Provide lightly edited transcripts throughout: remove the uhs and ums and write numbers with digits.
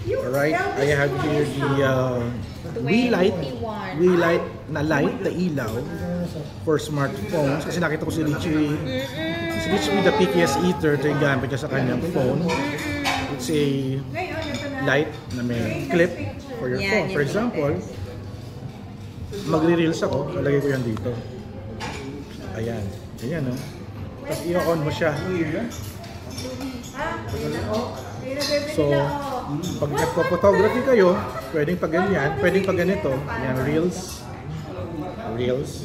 Alright, I have here the Wii-Lite na light, the ilaw for smartphones. Kasi nakita ko si Richie with the PKS Eater, ito yung gamit niya sa kanyang phone. It's a light na may clip for your phone. For example, magre-reels ako, lalagay ko yan dito. Ayan, ganyan no. Tapos i-on mo siya. So, pag nagpo-photography kayo, pwedeng pag ganyan, pwedeng pag ganito. Yan, reels,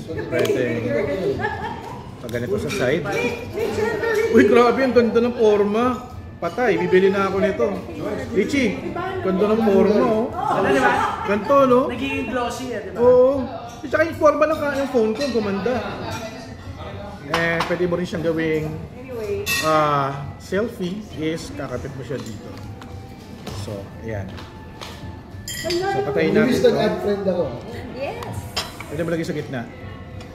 pwedeng pag ganito sa side. Uy, grabe, ang ganda ng forma. Patay, bibili na ako nito. Richie, ganda ng forma, oh. Ganito, no? Nagiging glossy, di ba? Oo. Tsaka yung forma ng kanyang phone ko, gumanda. Eh, pwede mo rin siyang gawing selfie is kakapit mo siya dito. So, ayan. So, patayin natin ito. Nag-add friend ako. Yes. Pwede mo lagi sa gitna.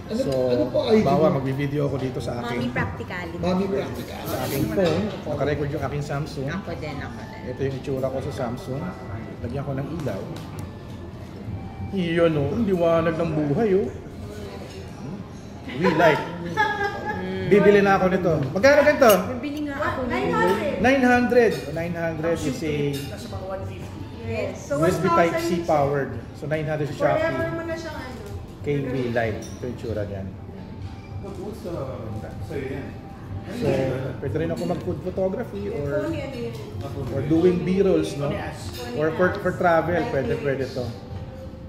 So, ano po ID bawa mo? magbi-video ako dito sa Mommy aking practicality. Mommy practical. sa aking phone. Naka-record yung aking Samsung. Ako din. Ito yung itsura ko sa Samsung. Lagyan ko ng ilaw. Iyon, oh. Ang liwanag ng buhay, oh. Wii-Lite. Bibili na ako nito. Magkano ganito? Bibili nga ako. 900. 900 is a Nasa mga 150. Yes. So, USB Type-C powered. So 900 sa forever Shopee. mo na siyang ano. Kay Wii-Lite. Ito yung itsura niyan. So, pwede rin ako mag-food photography or doing B-rolls, no? Or for travel, pwede to.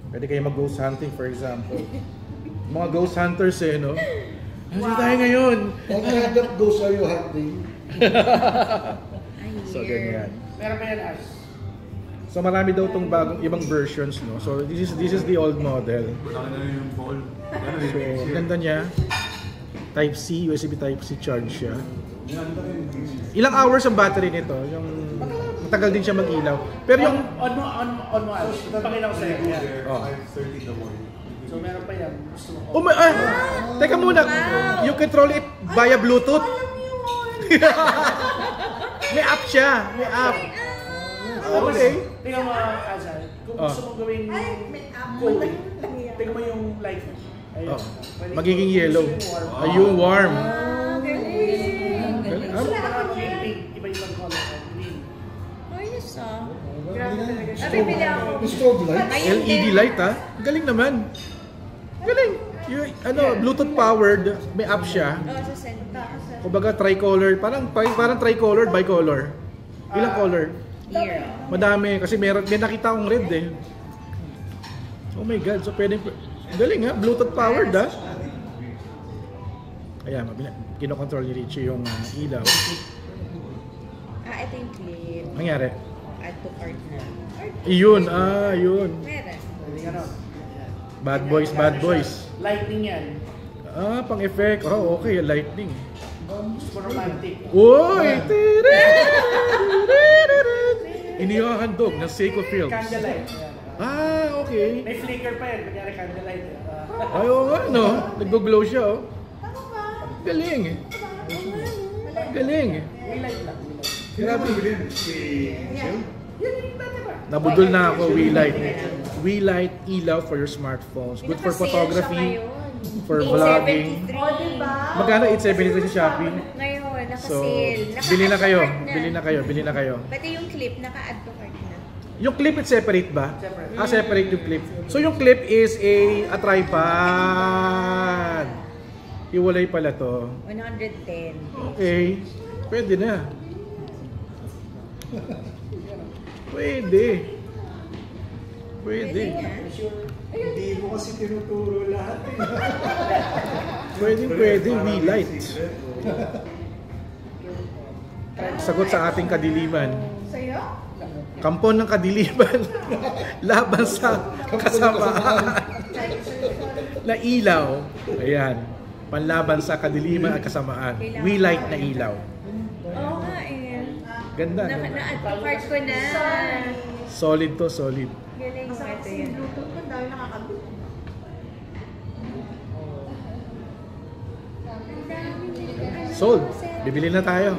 Pwede kayo mag-ghost hunting, for example. Mga ghost hunters no? Ano tayo ngayon? What kind of ghost are you hunting? So, ganyan. Meron ba yan, As? So, marami daw itong bagong ibang versions, no? So, this is the old model. So, ganda niya. Type-C, USB Type-C charge siya. Ilang hours ang battery nito? Yung matagal din siya mag-ilaw. Pero yung On mo, As. Pakita ko sa'yo. Yan. oh. So, meron pa yan. Gusto mo. Oh my, teka muna. You control it via Bluetooth. May app siya. May app. Okay. Tingnan mo, Azal. Kung gusto mong gawing coating, tingnan mo yung light mo. Ayun. Oh. Magiging yellow. Ayun, warm. Galing. So, parang yung pink, iba-ibang color. Green. Ayos ah. Grabe talaga siya. Bibili ako. Strobe light? LED light ha. Galing naman. Galing. Yung, Bluetooth powered. May app siya. Sa center. Kumbaga tricolor. Parang tricolor, bicolor. Ilang color? Here. Madami. Kasi may nakita akong red eh. Oh my God. So pwedeng... Galing ha. Bluetooth powered ha. Ayan. Kinokontrol ni Richie yung ilaw. Ito yung clip. Nangyari? Add to cart na. Iyon. Yun. Meron. Pwede ka, no? Bad boys. Lightning yan. Pang-effect. Oh, okay. Lightning. Gusto mo romantic. Uy! Inihahandog ng Seiko Films. Candlelight. Okay. May flicker pa yan. Kunyari candlelight. Ay, oo nga, no? Nag-glow siya, oh. Galing. Galing. May light lang. Grabe. Nabudol na ako, Wii-Lite. Wii-Lite ilaw for your smartphones. Good for photography, for vlogging. Magkano? 873 sa Shopee. Ngayon, So, naka-sale. bili na kayo. Naka-add Bili na kayo. Pati yung clip, naka-add to cart na. Yung clip, it's separate ba? Separate yung clip. So, yung clip is a tripod. Iwalay pala to. 110. Okay. Pwede na. Pwede. Hindi mo kasi tinuturo lahat eh. Pwede. Wii-Lite. Sagot sa ating kadiliman. Sa'yo? Kampon ng kadiliman. Laban sa kasamaan. Na ilaw. Ayan. Panlaban sa kadiliman at kasamaan. Wii-Lite na ilaw. Oo nga eh. Ganda. No? Na-add to cart ko na. Solid to, solid. Galing mo ito yan. Bluetooth ko, dahil nakakabit. Sold. Bibili na tayo.